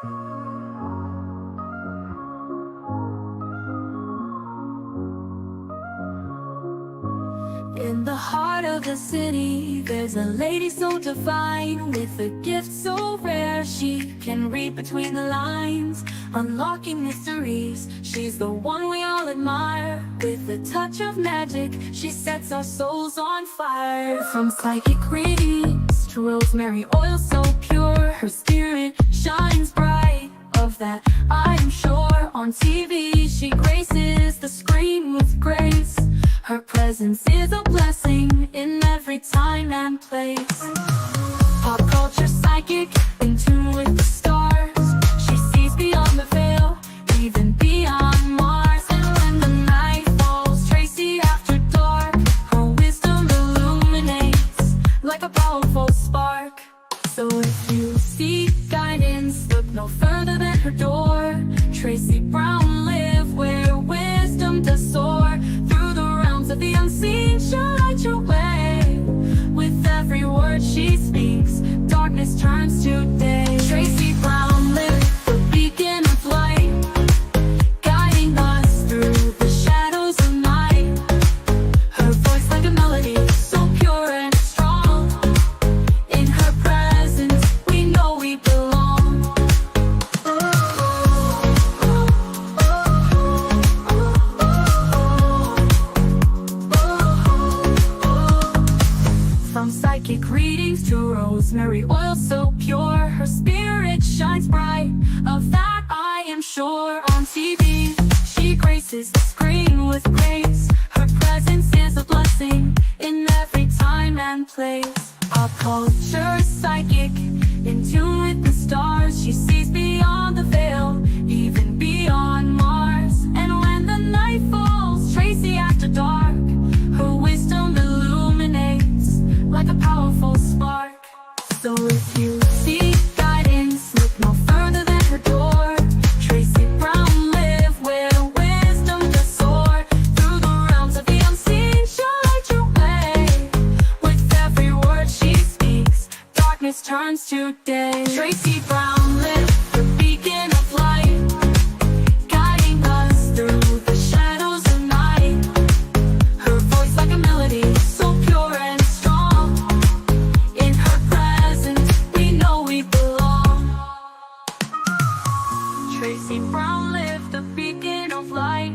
In the heart of the city, there's a lady so divine, with a gift so rare. She can read between the lines, unlocking mysteries. She's the one we all admire. With a touch of magic, she sets our souls on fire. From psychic readings to rosemary oil so pure, her spirit shines bright. Of that I am sure. On TV, she graces the screen with grace. Her presence is a blessing in every time and place. Pop culture psychic, in tune with the stars. She sees beyond the veil, even beyond Mars. And when the night falls, Tracy after dark, her wisdom illuminates like a powerful spark. So if you seek guidance, look no further than her door. Tracy Brown live where wisdom does soar. Through the realms of the unseen, she'll light your way. With every word she speaks, darkness turns to day. Tracy Brown live, the beacon of light, guiding us through the shadows of night. Her voice like a melody, so pure and strong. In her presence, we know we belong. From psychic readings to rosemary oil so pure, her spirit shines bright. Of that I am sure. On TV, she graces the screen with grace. Her presence is a blessing in every time and place. Pop culture psychic, in tune with the stars. She sees beyond the veil, even beyond Mars. And when the night falls, Tracy after dark, her wisdom illuminates like a powerful spark. So if you seek guidance, look no further than her door. Tracy Brown live where wisdom does soar. Through the realms of the unseen, she'll light your way. With every word she speaks, darkness turns to day. Tracy Brown live, the beacon of light, guiding us through the shadows of night. Her voice like a melody, so pure and strong. In her presence, we know we belong. Tracy Brown live, the beacon of light,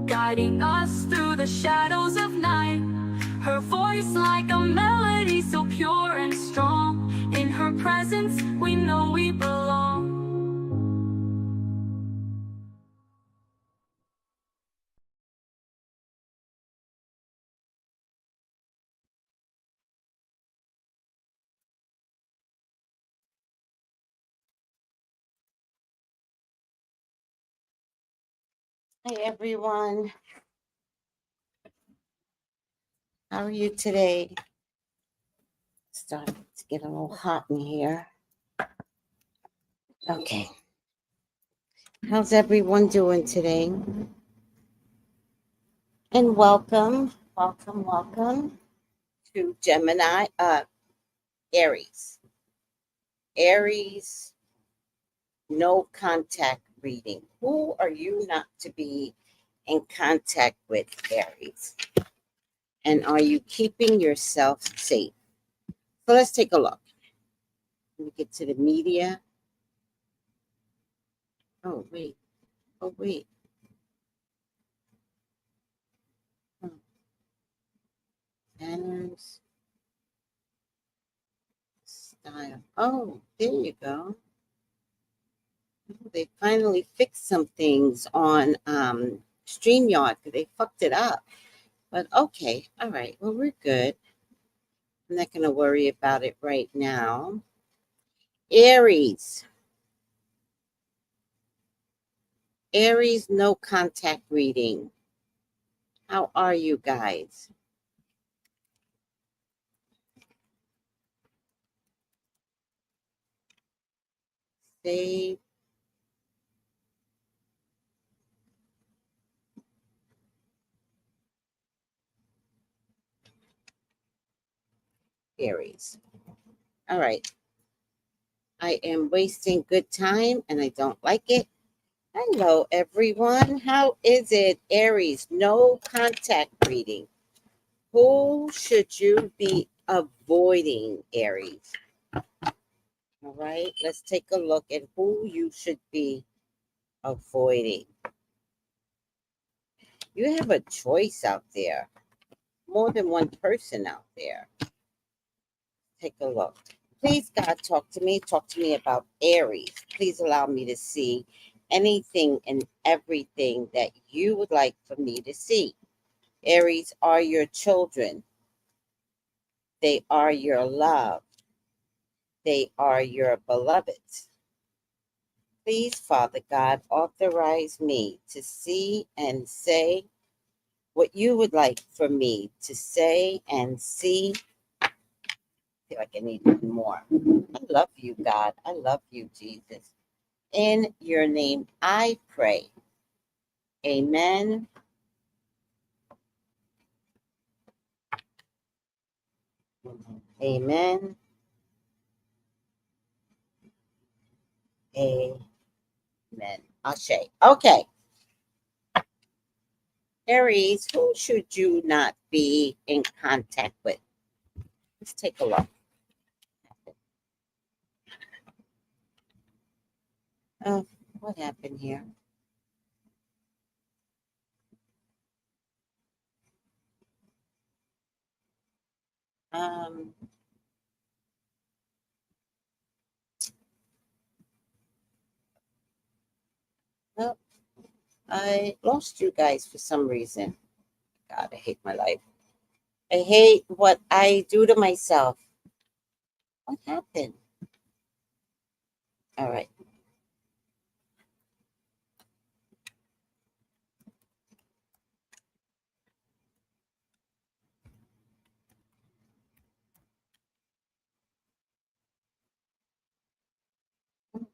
guiding us through the shadows of night. Her voice like a melody, so pure and strong. In her presence, we know we belong. Hi everyone, how are you today? Starting to get a little hot in here. Okay, how's everyone doing today? And welcome to Gemini, Aries. Aries, no contact reading. Who are you not to be in contact with, Aries? And are you keeping yourself safe? So let's take a look. Let me get to the media. Oh, wait. Banners. Style. Oh, there you go. They finally fixed some things on StreamYard because they fucked it up. But okay, all right. Well, we're good. I'm not going to worry about it right now. Aries. Aries, no contact reading. How are you guys? Save. Aries. All right. I am wasting good time and I don't like it. Hello, everyone. How is it? Aries, no contact reading. Who should you be avoiding, Aries? All right, let's take a look at who you should be avoiding. You have a choice out there, more than one person out there. Take a look. Please, God, talk to me. Talk to me about Aries. Please allow me to see anything and everything that you would like for me to see. Aries are your children. They are your love. They are your beloveds. Please, Father God, authorize me to see and say what you would like for me to say and see. I feel like I need more. I love you, God. I love you, Jesus. In your name, I pray. Amen. Amen. Amen. Ashe. Okay. Aries, who should you not be in contact with? Let's take a look. Oh, what happened here? Um, well, I lost you guys for some reason. God, I hate my life. I hate what I do to myself. What happened? All right.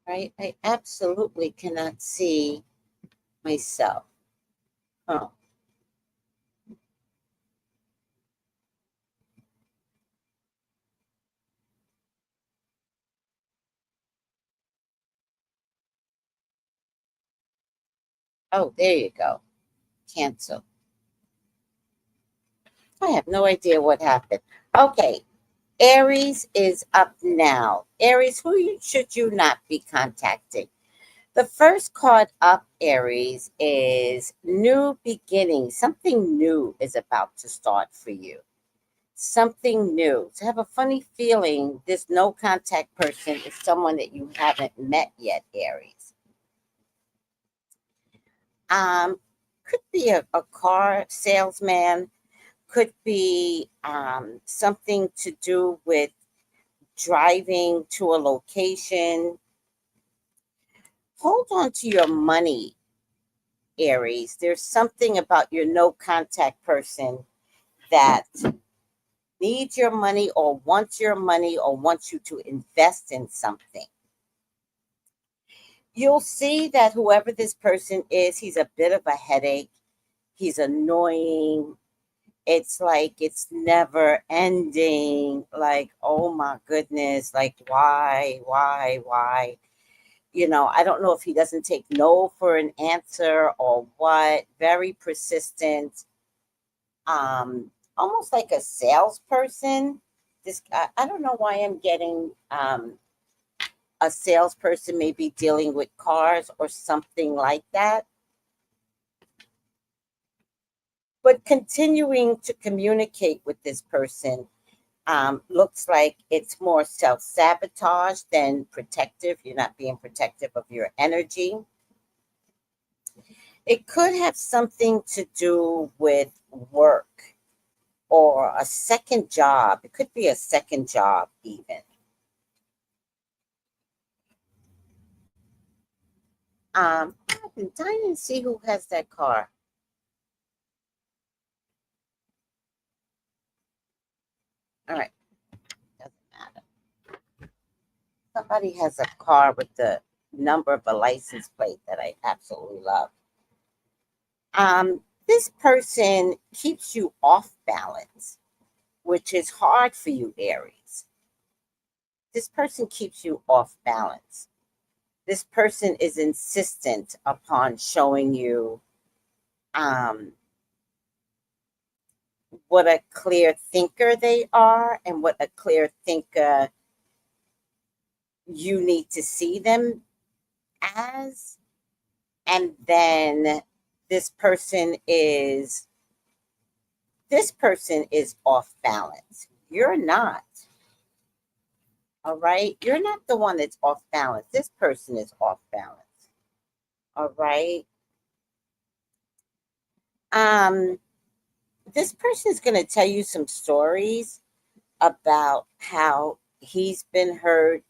Right. I absolutely cannot see myself. Oh, oh, there you go. Cancel. I have no idea what happened. Okay. Aries is up now. Aries, should you not be contacting? The first card up, Aries, is new beginning. Something new is about to start for you. Something new. So I have a funny feeling this no contact person is someone that you haven't met yet, Aries. Um, could be a car salesman, could be something to do with driving to a location. Hold on to your money, Aries. There's something about your no contact person that needs your money or wants you to invest in something. You'll see that whoever this person is, he's a bit of a headache. He's annoying. It's like it's never ending. Like, oh my goodness, like why? I don't know if he doesn't take no for an answer or what. Very persistent. Almost like a salesperson. This I don't know why I'm getting a salesperson maybe dealing with cars or something like that. But continuing to communicate with this person looks like it's more self sabotage than protective. You're not being protective of your energy. It could have something to do with work or a second job. It could be a second job, even. I've been dying to see who has that car. All right, doesn't matter. Somebody has a car with the number of a license plate that I absolutely love. This person keeps you off balance, which is hard for you, Aries. This person keeps you off balance. This person is insistent upon showing you um, what a clear thinker they are and what a clear thinker you need to see them as. And then this person is this person is off balance. You're not. All right. You're not the one that's off balance. This person is off balance. All right. Um, this person is going to tell you some stories about how he's been hurt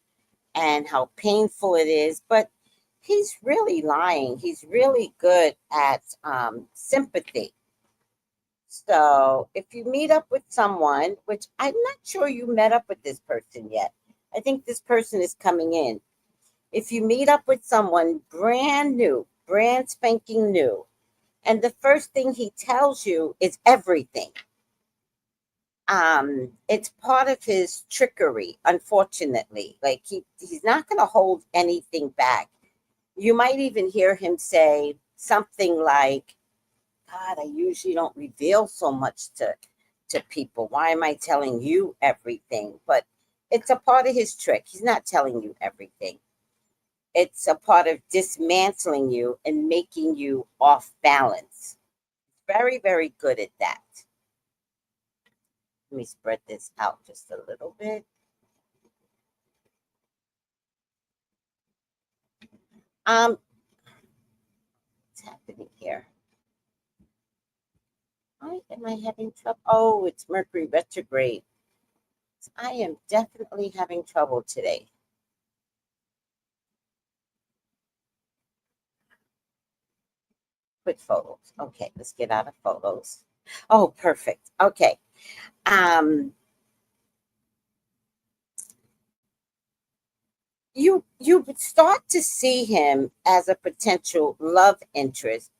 and how painful it is, but he's really lying. He's really good at sympathy. So if you meet up with someone, which I'm not sure you met up with this person yet, I think this person is coming in. If you meet up with someone brand new, brand spanking new, and the first thing he tells you is everything, it's part of his trickery, unfortunately. Like he's not going to hold anything back. You might even hear him say something like, God, I usually don't reveal so much to people. Why am I telling you everything? But it's a part of his trick. He's not telling you everything. It's a part of dismantling you and making you off balance. Very, very good at that. Let me spread this out just a little bit. What's happening here? Why am I having trouble? Oh, it's Mercury retrograde. I am definitely having trouble today. Quit photos. Okay, let's get out of photos. Oh, perfect. Okay. Um, you would start to see him as a potential love interest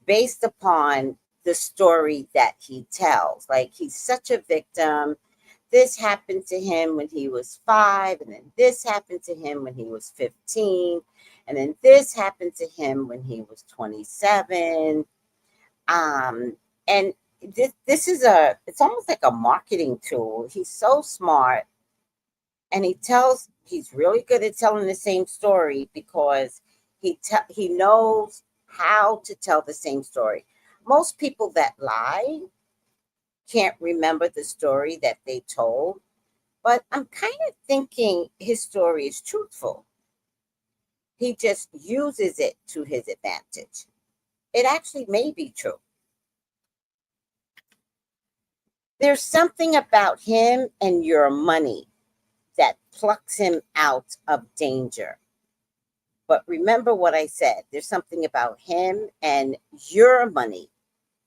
based upon the story that he tells. Like he's such a victim. This happened to him when he was 5, and then this happened to him when he was 15, and then this happened to him when he was 27. And this is it's almost like a marketing tool. He's so smart, and he's really good at telling the same story because he knows how to tell the same story. Most people that lie can't remember the story that they told, but I'm kind of thinking his story is truthful. He just uses it to his advantage. It actually may be true. There's something about him and your money that plucks him out of danger. But remember what I said. There's something about him and your money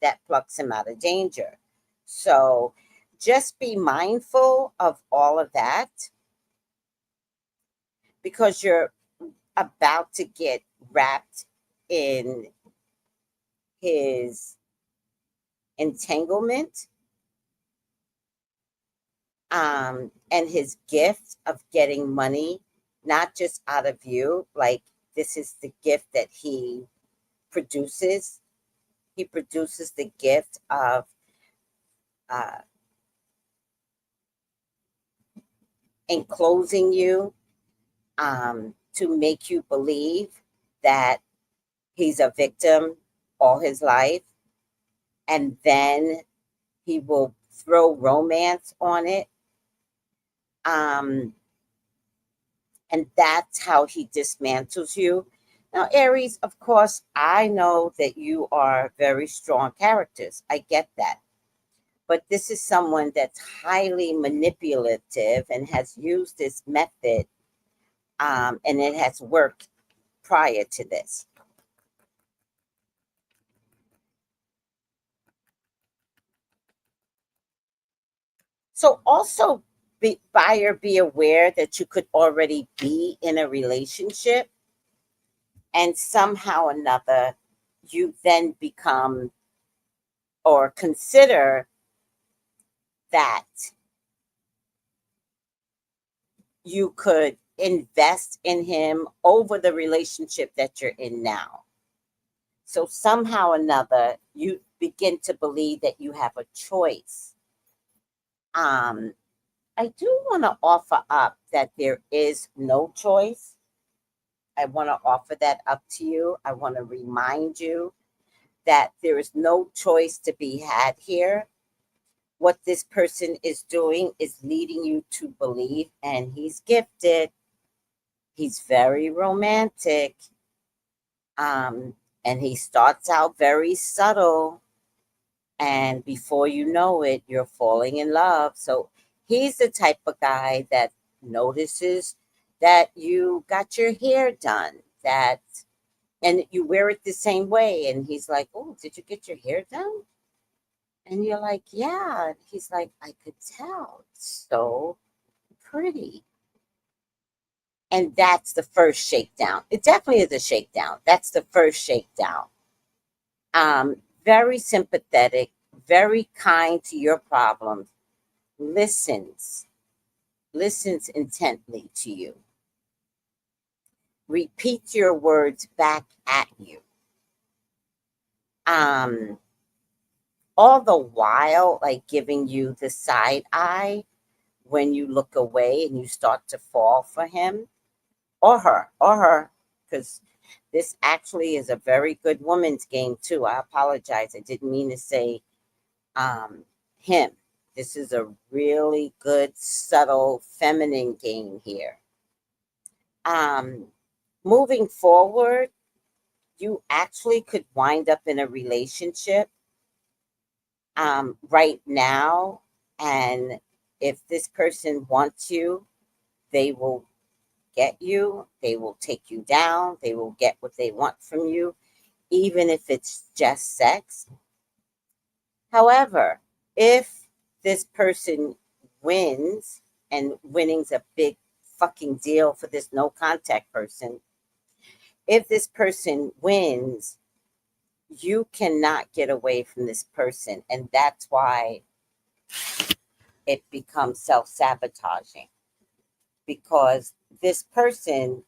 that plucks him out of danger. So just be mindful of all of that because you're about to get wrapped in his entanglement, and his gift of getting money, not just out of you. Like this is the gift that he produces. He produces the gift of uh, enclosing you, to make you believe that he's a victim all his life, and then he will throw romance on it. Um, and that's how he dismantles you. Now, Aries, of course, I know that you are very strong characters. I get that. But this is someone that's highly manipulative and has used this method, and it has worked prior to this. So also, buyer, be aware that you could already be in a relationship, and somehow or another, you then become or consider that you could invest in him over the relationship that you're in now. So somehow or another, you begin to believe that you have a choice. Um, I do want to offer up that there is no choice. I want to offer that up to you. I want to remind you that there is no choice to be had here. What this person is doing is leading you to believe, and he's gifted. He's very romantic. Um, and he starts out very subtle. And before you know it, you're falling in love. So he's the type of guy that notices that you got your hair done, that and you wear it the same way. And he's like, "Oh, did you get your hair done?" And you're like, "Yeah." And he's like, "I could tell. It's so pretty." And that's the first shakedown. It definitely is a shakedown. That's the first shakedown. Very sympathetic, very kind to your problems, listens, listens intently to you, repeats your words back at you. Um, all the while, like giving you the side eye when you look away and you start to fall for him or her, because this actually is a very good woman's game too. I apologize. I didn't mean to say him. This is a really good, subtle, feminine game here. Um, moving forward, you actually could wind up in a relationship right now. And if this person wants you, they will get you, they will take you down, they will get what they want from you, even if it's just sex. However, if this person wins, and winning's a big fucking deal for this no contact person, if this person wins, you cannot get away from this person. And that's why it becomes self sabotaging, because this person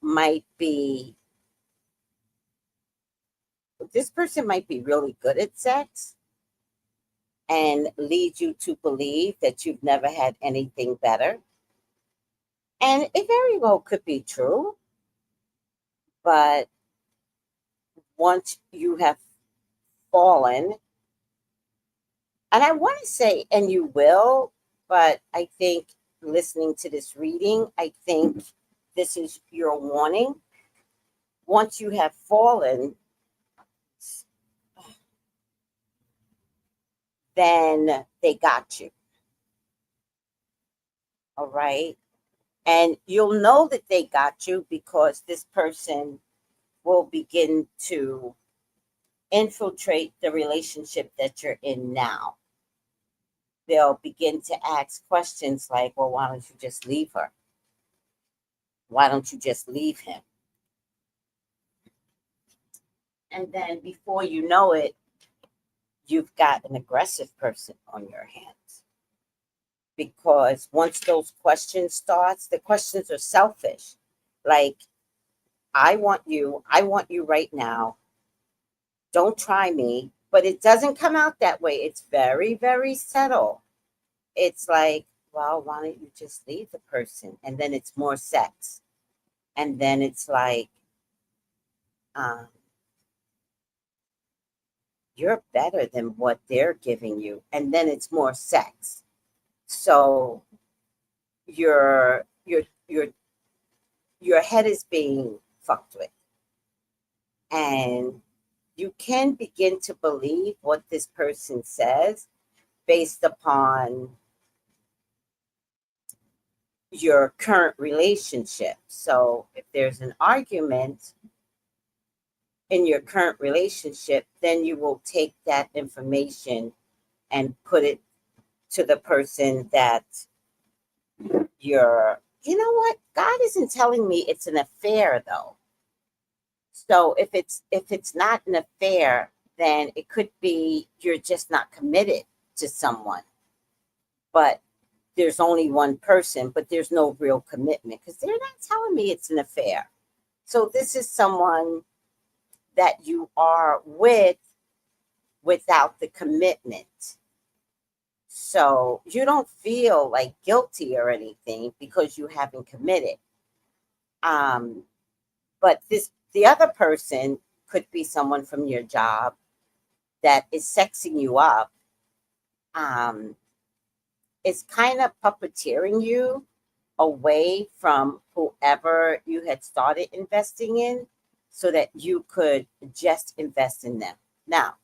might be really good at sex and lead you to believe that you've never had anything better. And it very well could be true, but once you have fallen, and I want to say, and you will, but I think listening to this reading, I think this is your warning. Once you have fallen, then they got you. All right. And you'll know that they got you because this person will begin to infiltrate the relationship that you're in now. They'll begin to ask questions like, well, why don't you just leave her? Why don't you just leave him? And then before you know it, you've got an aggressive person on your hands. Because once those questions starts, the questions are selfish. Like, I want you right now. Don't try me. But it doesn't come out that way. It's very, very subtle. It's like, well, why don't you just leave the person? And then it's more sex. And then it's like, um, you're better than what they're giving you. And then it's more sex. So your your your your head is being fucked with. And you can begin to believe what this person says based upon your current relationship. So if there's an argument in your current relationship, then you will take that information and put it to the person that you know what? God isn't telling me it's an affair though. So if it's not an affair, then it could be you're just not committed to someone. But there's only one person, but there's no real commitment because they're not telling me it's an affair. So this is someone that you are with without the commitment. So you don't feel like guilty or anything because you haven't committed. Um, but the other person could be someone from your job that is sexing you up. Um, is kind of puppeteering you away from whoever you had started investing in so that you could just invest in them. Now,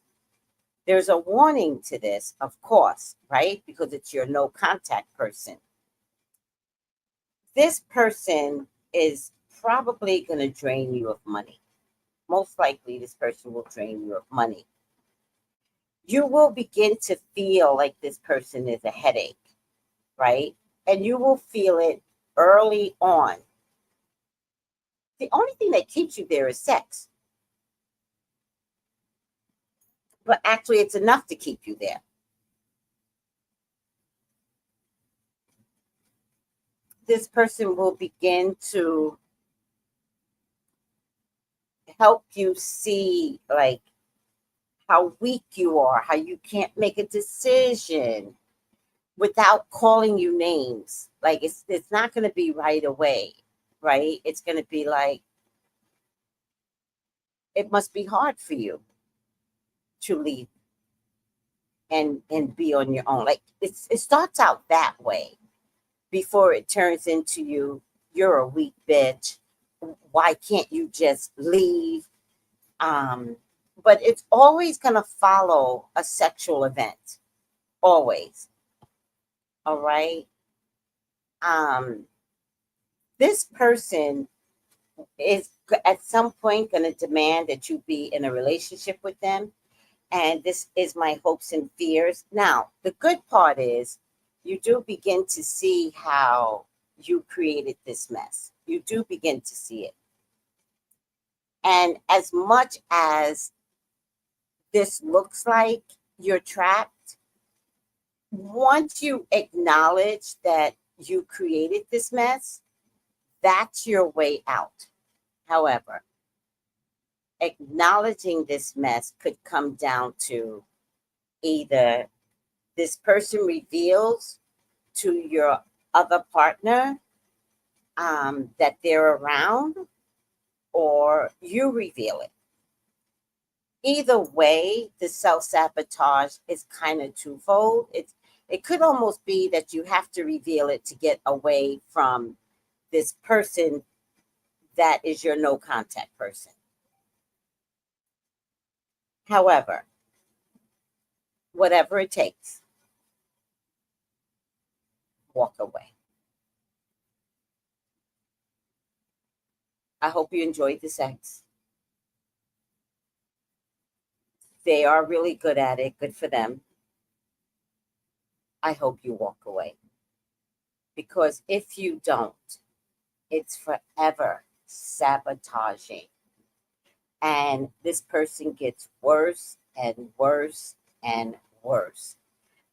there's a warning to this, of course, right? Because it's your no contact person. This person is probably going to drain you of money. Most likely, this person will drain you of money. You will begin to feel like this person is a headache, right? And you will feel it early on. The only thing that keeps you there is sex. But actually, it's enough to keep you there. This person will begin to help you see, like, how weak you are, how you can't make a decision without calling you names. Like, it's not going to be right away, right? It's going to be like, it must be hard for you to leave and be on your own. Like, it starts out that way before it turns into you're a weak bitch. Why can't you just leave? Um, but it's always going to follow a sexual event. Always. All right. Um, this person is at some point going to demand that you be in a relationship with them. And this is my hopes and fears. Now, the good part is you do begin to see how you created this mess. You do begin to see it. And as much as this looks like you're trapped, once you acknowledge that you created this mess, that's your way out. However, acknowledging this mess could come down to either this person reveals to your other partner that they're around, or you reveal it. Either way, the self-sabotage is kind of twofold. It could almost be that you have to reveal it to get away from this person that is your no contact person. However, whatever it takes, walk away. I hope you enjoyed the sex. They are really good at it. Good for them. I hope you walk away. Because if you don't, it's forever sabotaging. And this person gets worse and worse and worse,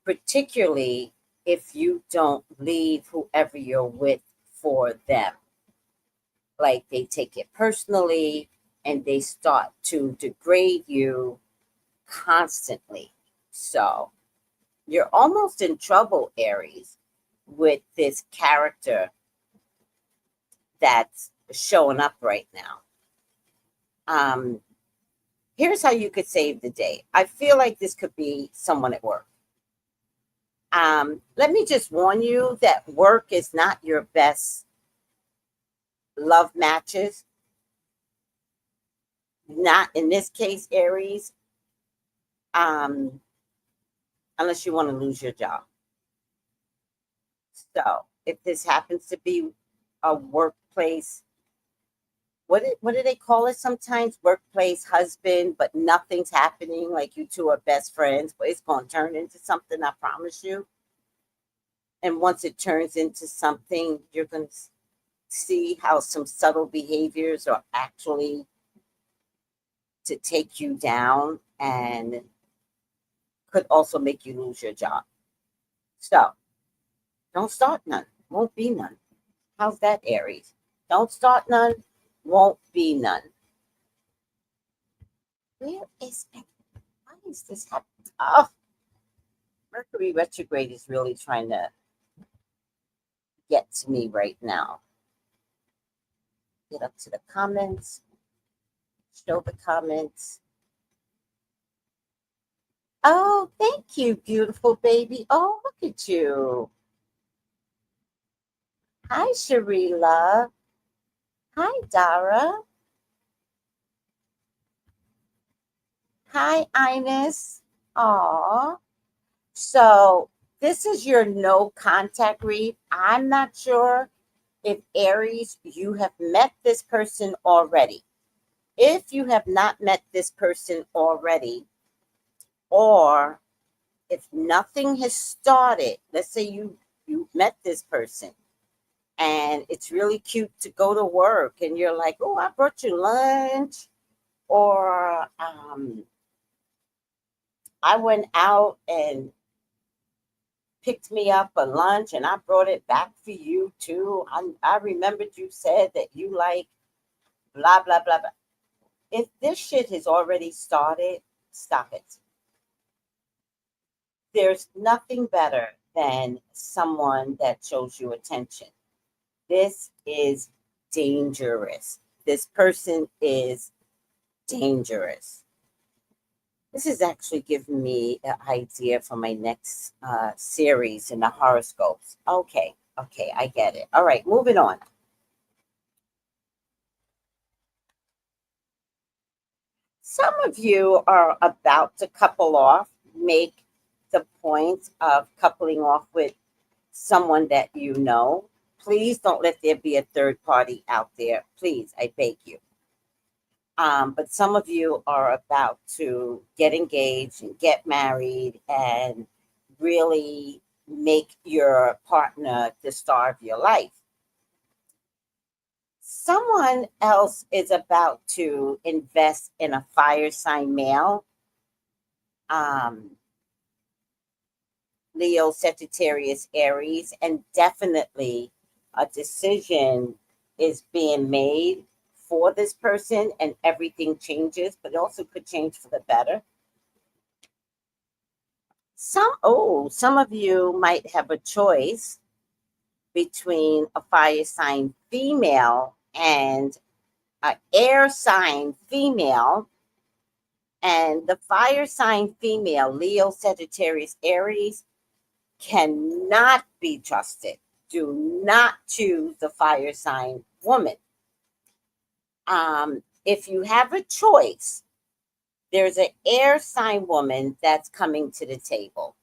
particularly if you don't leave whoever you're with for them. Like, they take it personally and they start to degrade you constantly. So you're almost in trouble, Aries, with this character that's showing up right now. Um, Here's how you could save the day. I feel like this could be someone at work. Let me just warn you that work is not your best love matches. Not in this case, Aries, um, unless you want to lose your job. So if this happens to be a workplace, what do they call it sometimes? Workplace husband, but nothing's happening. Like, you two are best friends, but it's going to turn into something, I promise you. And once it turns into something, you're going to see how some subtle behaviors are actually to take you down and could also make you lose your job. So Don't start none. Won't be none. How's that, Aries? Don't start none. Won't be none. Where is it? Why is this happening? Oh, Mercury retrograde is really trying to get to me right now. Get up to the comments. Show the comments. Oh, thank you, beautiful baby. Oh, look at you. Hi, Sharila. Hi, Dara. Hi, Ines. Aw. So this is your no contact read. I'm not sure if Aries, you have met this person already. If you have not met this person already, or if nothing has started, let's say you met this person and it's really cute to go to work and you're like, oh, I brought you lunch, or I went out and picked me up a lunch and I brought it back for you too. I remembered you said that you like blah, blah, blah, blah. If this shit has already started, stop it. There's nothing better than someone that shows you attention. This is dangerous. This person is dangerous. This is actually giving me an idea for my next series in the horoscopes. Okay, I get it. All right, moving on. Some of you are about to couple off, make the point of coupling off with someone that you know. Please don't let there be a third party out there. Please, I beg you. But some of you are about to get engaged and get married and really make your partner the star of your life. Someone else is about to invest in a fire sign male, um, Leo, Sagittarius, Aries, and definitely a decision is being made for this person and everything changes, but it also could change for the better. Some of you might have a choice between a fire sign female and an air sign female. And the fire sign female, Leo, Sagittarius, Aries, cannot be trusted. Do not choose the fire sign woman. If you have a choice, there's an air sign woman that's coming to the table.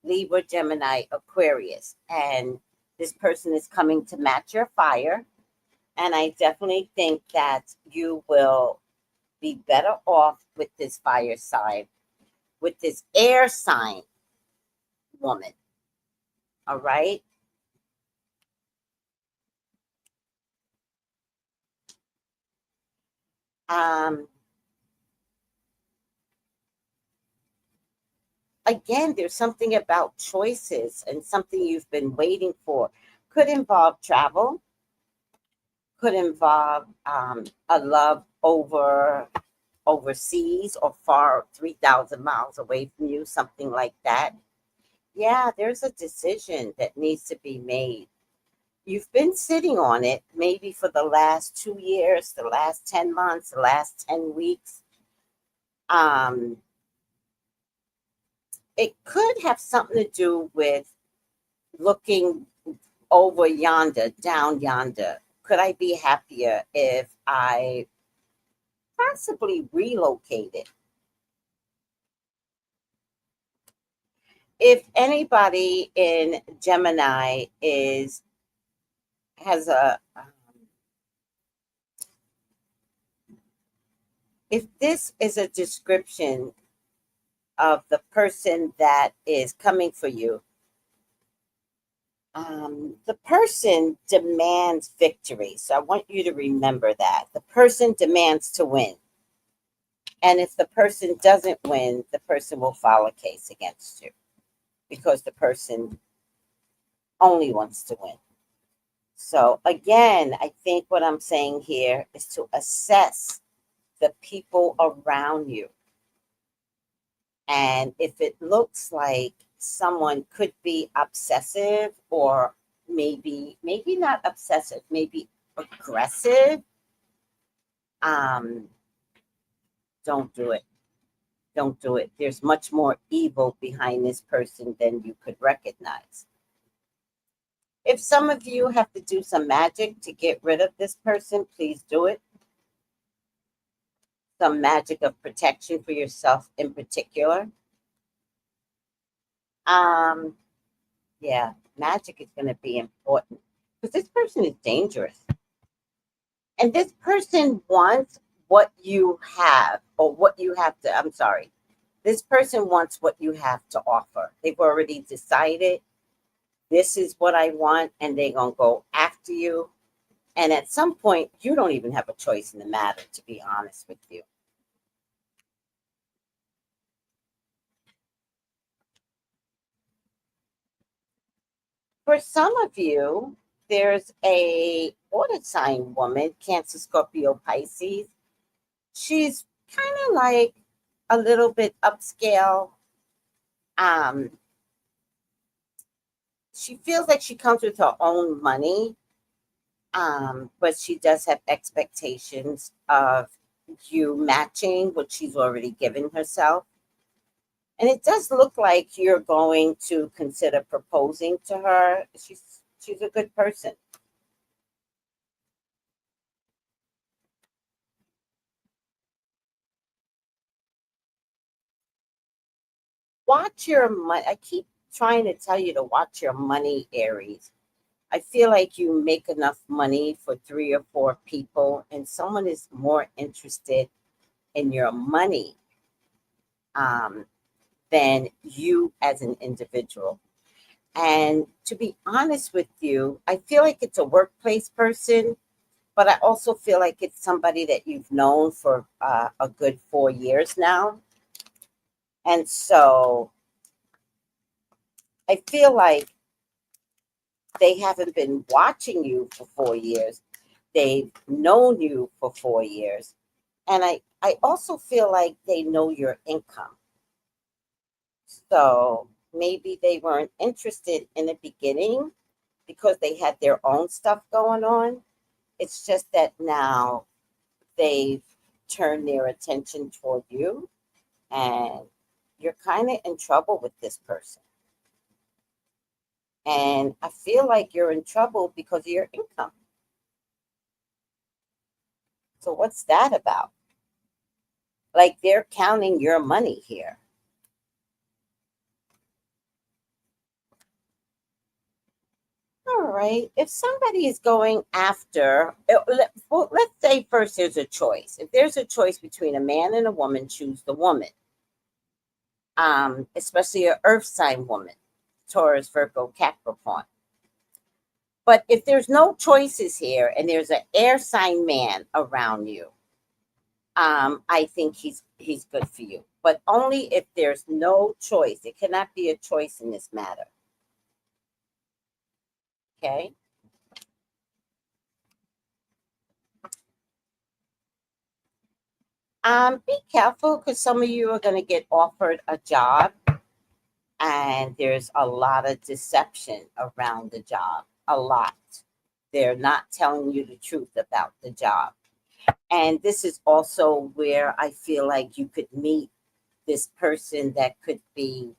Libra, Gemini, Aquarius. And this person is coming to match your fire. And I definitely think that you will be better off with this fire sign, with this air sign woman. All right. Um, Again, there's something about choices and something you've been waiting for. Could involve travel, could involve a love overseas or far 3,000 miles away from you, something like that. Yeah, there's a decision that needs to be made. You've been sitting on it maybe for the last 2 years, the last 10 months, the last 10 weeks. Um, it could have something to do with looking over yonder, down yonder. Could I be happier if I possibly relocated? If anybody in Gemini is has a if this is a description of the person that is coming for you, the person demands victory. So I want you to remember that the person demands to win. And if the person doesn't win, the person will file a case against you because the person only wants to win. So again, I think what I'm saying here is to assess the people around you. And if it looks like someone could be obsessive, or maybe not obsessive, maybe aggressive, um, don't do it. Don't do it. There's much more evil behind this person than you could recognize. If some of you have to do some magic to get rid of this person, please do it. Some magic of protection for yourself in particular. Um, yeah, magic is going to be important because this person is dangerous. And this person wants what you have, or what you have to, I'm sorry. This person wants what you have to offer. They've already decided this is what I want, and they're going to go after you. And at some point, you don't even have a choice in the matter, to be honest with you. For some of you, there's a water sign woman, Cancer, Scorpio, Pisces. She's kind of like a little bit upscale. Um, she feels like she comes with her own money, but she does have expectations of you matching what she's already given herself. And it does look like you're going to consider proposing to her. She's a good person. Watch your money. I keep trying to tell you to watch your money, Aries. I feel like you make enough money for 3 or 4 people, and someone is more interested in your money um, than you as an individual. And to be honest with you, I feel like it's a workplace person, but I also feel like it's somebody that you've known for a good 4 years now. And so I feel like they haven't been watching you for 4 years. They've known you for 4 years. And I also feel like they know your income. So maybe they weren't interested in the beginning because they had their own stuff going on. It's just that now they've turned their attention toward you, and you're kind of in trouble with this person. And I feel like you're in trouble because of your income. So what's that about? Like they're counting your money here. All right. If somebody is going after, well, let's say first there's a choice. If there's a choice between a man and a woman, choose the woman. Especially a earth sign woman, Taurus, Virgo, Capricorn. But if there's no choices here and there's an air sign man around you, I think he's good for you. But only if there's no choice. It cannot be a choice in this matter. Okay. Be careful because some of you are going to get offered a job, and there's a lot of deception around the job. A lot. They're not telling you the truth about the job. And this is also where I feel like you could meet this person that could be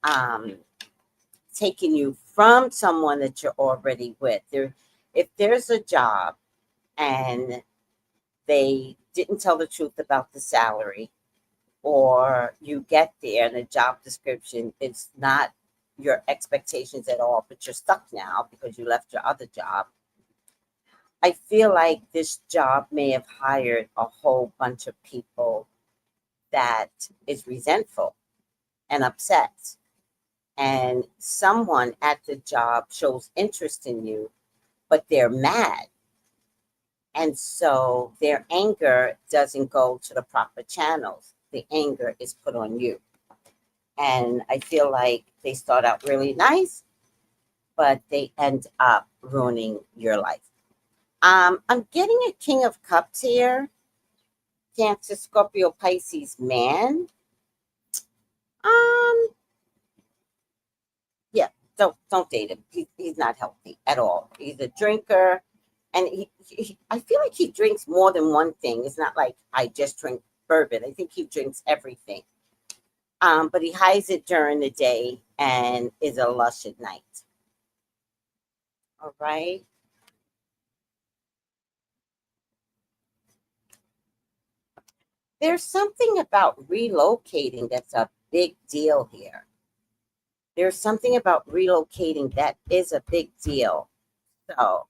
um, taking you from someone that you're already with. If there's a job and they didn't tell the truth about the salary, or you get there and the job description is not your expectations at all, but you're stuck now because you left your other job. I feel like this job may have hired a whole bunch of people that is resentful and upset. And someone at the job shows interest in you, but they're mad. And so their anger doesn't go to the proper channels. The anger is put on you. And I feel like they start out really nice, but they end up ruining your life. I'm getting a King of Cups here. Cancer, Scorpio, Pisces man. Um, yeah, don't date him. He's not healthy at all. He's a drinker, and I feel like he drinks more than one thing. It's not like I just drink bourbon. I think he drinks everything. But he hides it during the day and is a lush at night. All right. There's something about relocating that's a big deal here. There's something about relocating that is a big deal. So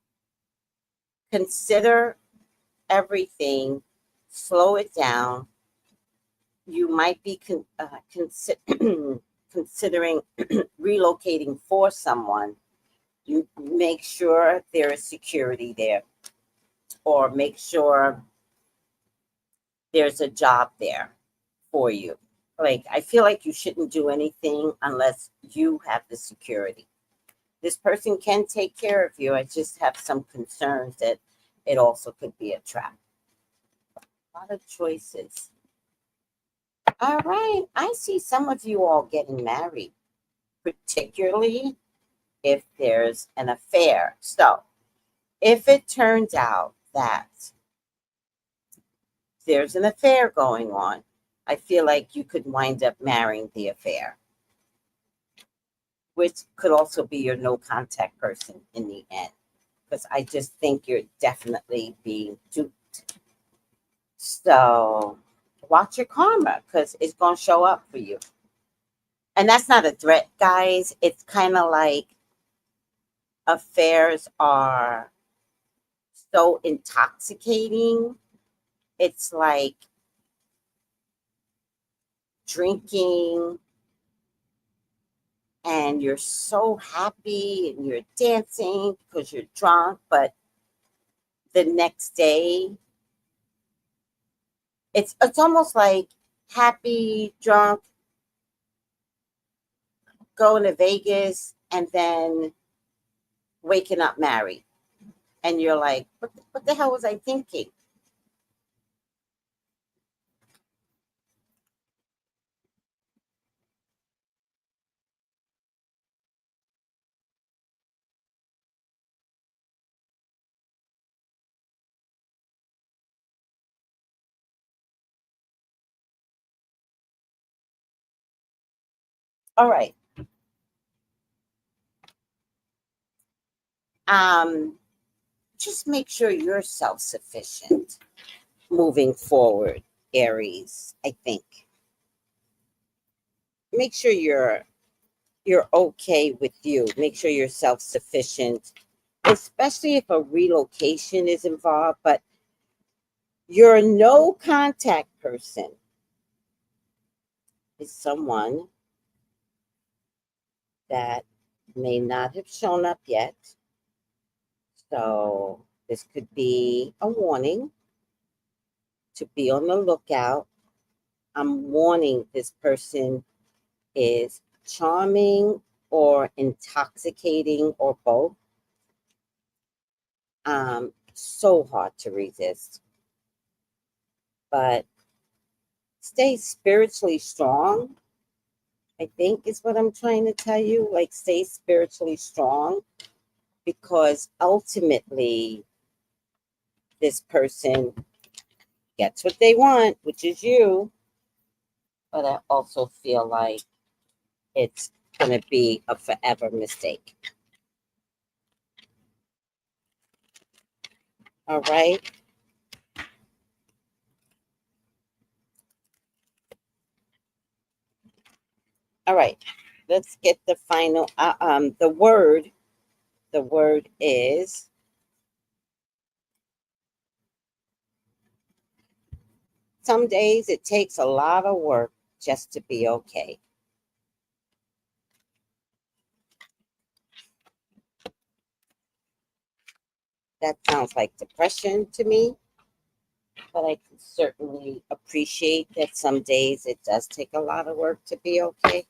consider everything, slow it down. You might be considering relocating for someone. You make sure there is security there, or make sure there's a job there for you. Like, I feel like you shouldn't do anything unless you have the security. This person can take care of you. I just have some concerns that it also could be a trap. A lot of choices. All right. I see some of you all getting married, particularly if there's an affair. So, if it turns out that there's an affair going on, I feel like you could wind up marrying the affair, which could also be your no contact person in the end. Because I just think you're definitely being duped. So watch your karma, because it's going to show up for you. And that's not a threat, guys. It's kind of like affairs are so intoxicating. It's like drinking and you're so happy and you're dancing because you're drunk, but the next day it's almost like happy, drunk, going to Vegas, and then waking up married. And you're like, what the hell was I thinking? All right. Um, just make sure you're self-sufficient moving forward, Aries, I think. Make sure you're okay with you. Make sure you're self-sufficient, especially if a relocation is involved, but your no contact person is someone that may not have shown up yet. So this could be a warning to be on the lookout. I'm warning this person is charming or intoxicating or both. So hard to resist. But stay spiritually strong, I think is what I'm trying to tell you. Like, stay spiritually strong, because ultimately this person gets what they want, which is you. But I also feel like it's going to be a forever mistake. All right. All right. Let's get the final. The word. The word is, some days it takes a lot of work just to be okay. That sounds like depression to me, but I can certainly appreciate that some days it does take a lot of work to be okay.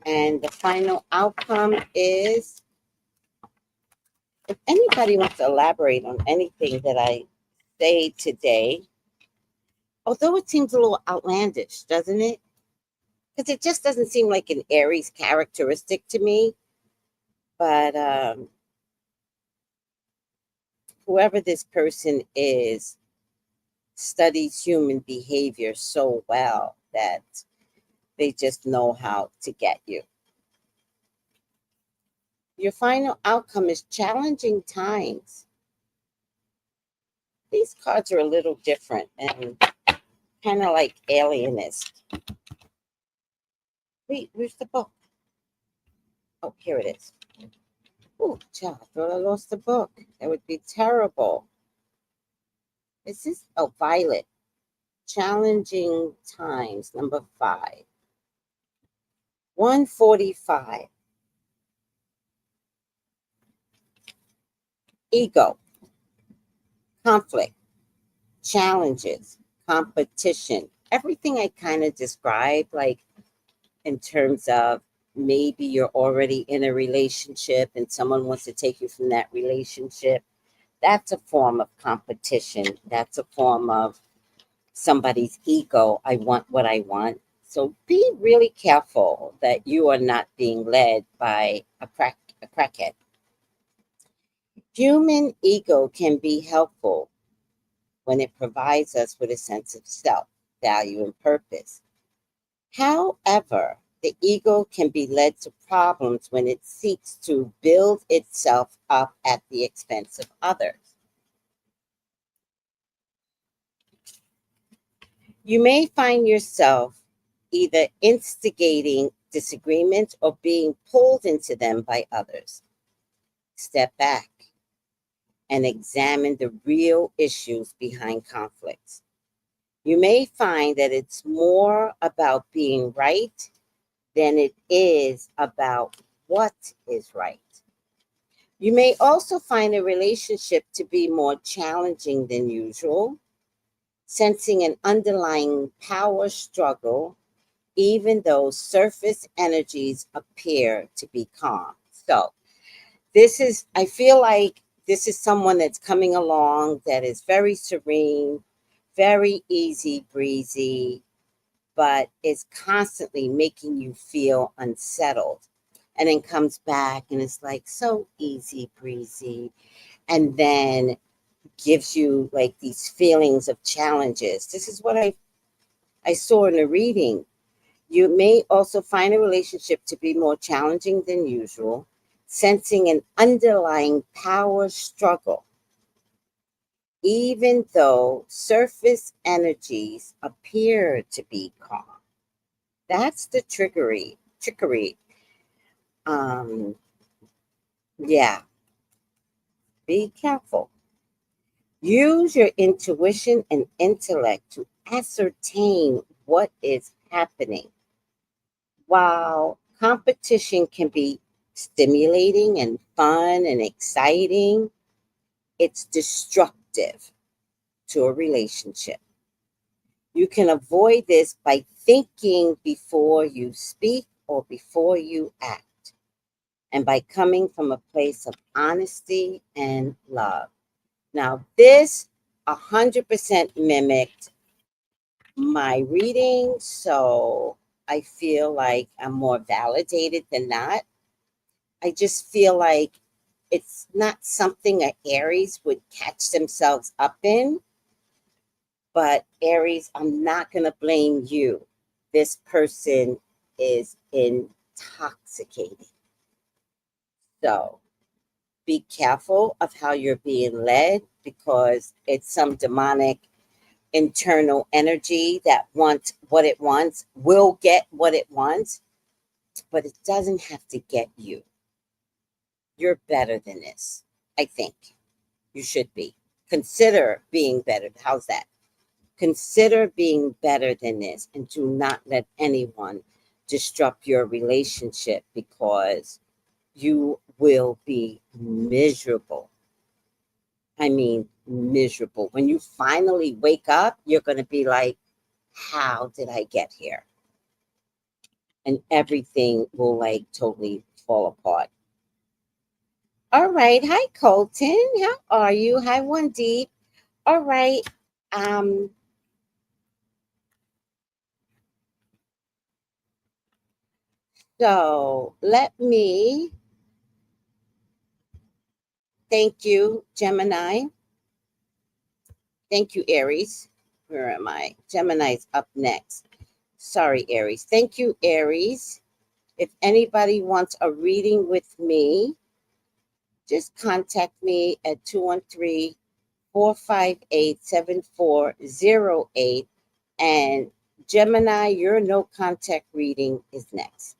And the final outcome is, if anybody wants to elaborate on anything that I say today, although it seems a little outlandish, doesn't it? Because it just doesn't seem like an Aries characteristic to me. But whoever this person is studies human behavior so well that they just know how to get you. Your final outcome is challenging times. These cards are a little different and kind of like alienist. Wait, where's the book? Oh, here it is. Oh, child, I thought I lost the book. That would be terrible. Is this? Oh, Violet. Challenging times, number 5. 145. Ego, conflict, challenges, competition. Everything I kind of described, like in terms of maybe you're already in a relationship and someone wants to take you from that relationship. That's a form of competition. That's a form of somebody's ego. I want what I want. So be really careful that you are not being led by a crackhead. Human ego can be helpful when it provides us with a sense of self, value, and purpose. However, the ego can be led to problems when it seeks to build itself up at the expense of others. You may find yourself either instigating disagreements or being pulled into them by others. Step back and examine the real issues behind conflicts. You may find that it's more about being right than it is about what is right. You may also find a relationship to be more challenging than usual, sensing an underlying power struggle, even though surface energies appear to be calm. So, I feel like this is someone that's coming along that is very serene, very easy breezy, but is constantly making you feel unsettled. And then comes back and it's like so easy breezy. And then gives you like these feelings of challenges. This is what I saw in the reading. You may also find a relationship to be more challenging than usual, sensing an underlying power struggle, even though surface energies appear to be calm. That's the trickery. Um, yeah, be careful. Use your intuition and intellect to ascertain what is happening. While competition can be stimulating and fun and exciting, it's destructive to a relationship. You can avoid this by thinking before you speak or before you act, and by coming from a place of honesty and love. Now, this 100% mimicked my reading, so I feel like I'm more validated than not. I just feel like it's not something a Aries would catch themselves up in. But Aries, I'm not going to blame you. This person is intoxicated. So be careful of how you're being led, because it's some demonic internal energy that wants what it wants, will get what it wants, but it doesn't have to get you. You're better than this. I think you should be. Consider being better. How's that? Consider being better than this, and do not let anyone disrupt your relationship, because you will be miserable. I mean, miserable. When you finally wake up, you're going to be like, how did I get here? and everything will like totally fall apart. All right. Hi, Colton. How are you? Hi, One Deep. All right. Um, so let me thank you, Gemini. Thank you, Aries. Where am I? Gemini's up next. Sorry, Aries. Thank you, Aries. If anybody wants a reading with me, just contact me at 213-458-7408. And Gemini, your no contact reading is next.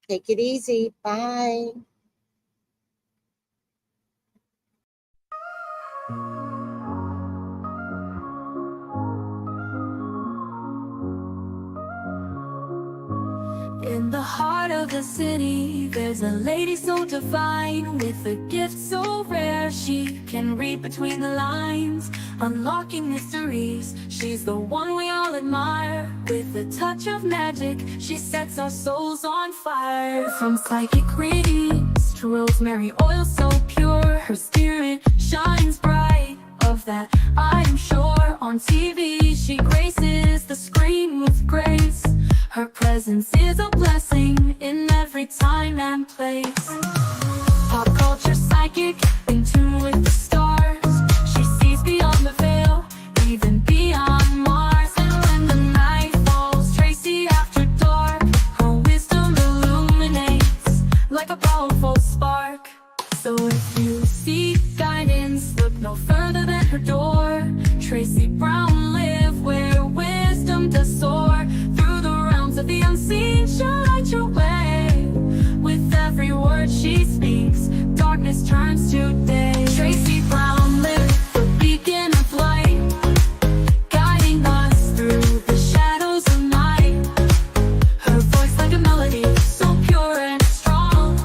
Take it easy. Bye. In the heart of the city, there's a lady so divine, with a gift so rare. She can read between the lines, unlocking mysteries. She's the one we all admire. With a touch of magic, she sets our souls on fire. From psychic readings to rosemary oil so pure, her spirit shines bright. Of that I am sure. On TV, she graces the screen with grace. Her presence is a blessing in every time and place. Pop culture psychic, in tune with the stars. She sees beyond the veil, even beyond Mars. And when the night falls, Tracy after dark, her wisdom illuminates like a powerful spark. So if you seek guidance, look no further than her door. Tracy Brown live where wisdom does soar. Through the realms of the unseen, she'll light your way. With every word she speaks, darkness turns to day. Tracy Brown live, the beacon of light, guiding us through the shadows of night. Her voice like a melody, so pure and strong.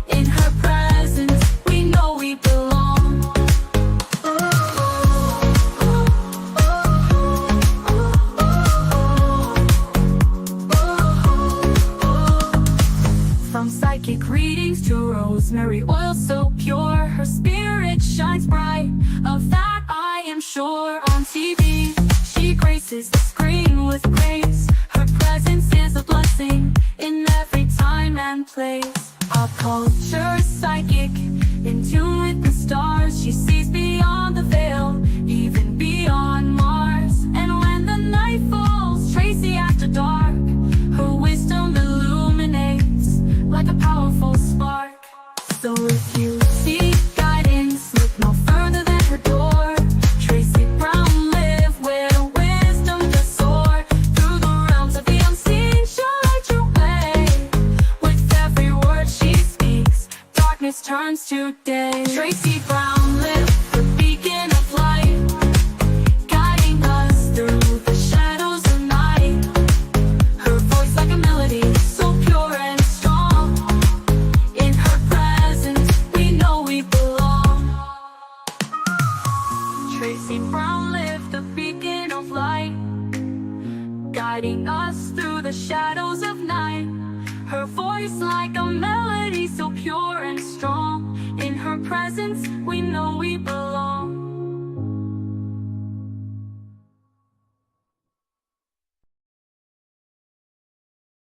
In her presence, we know we belong. From psychic readings to rosemary oil so pure, her spirit shines bright. Of that I am sure. On TV, she graces the screen with grace. Her presence is a blessing in every time and place. Pop culture psychic, in tune with the stars. She sees beyond the veil, even beyond Mars. And when the night falls, Tracy after dark, her wisdom illuminates like a powerful spark. So if you seek guidance, look no further than her door. Tracy Brown live where wisdom does soar. Through the realms of the unseen, she'll light your way. With every word she speaks, darkness turns to day. Tracy Brown live, the beacon of light, guiding us through the shadows of night. Her voice like a melody, so pure and strong. In her presence, we know we belong. Tracy Brown live, the beacon of light, guiding us through the shadows of night. Her voice like a melody, so pure and strong. In her presence, we know we belong.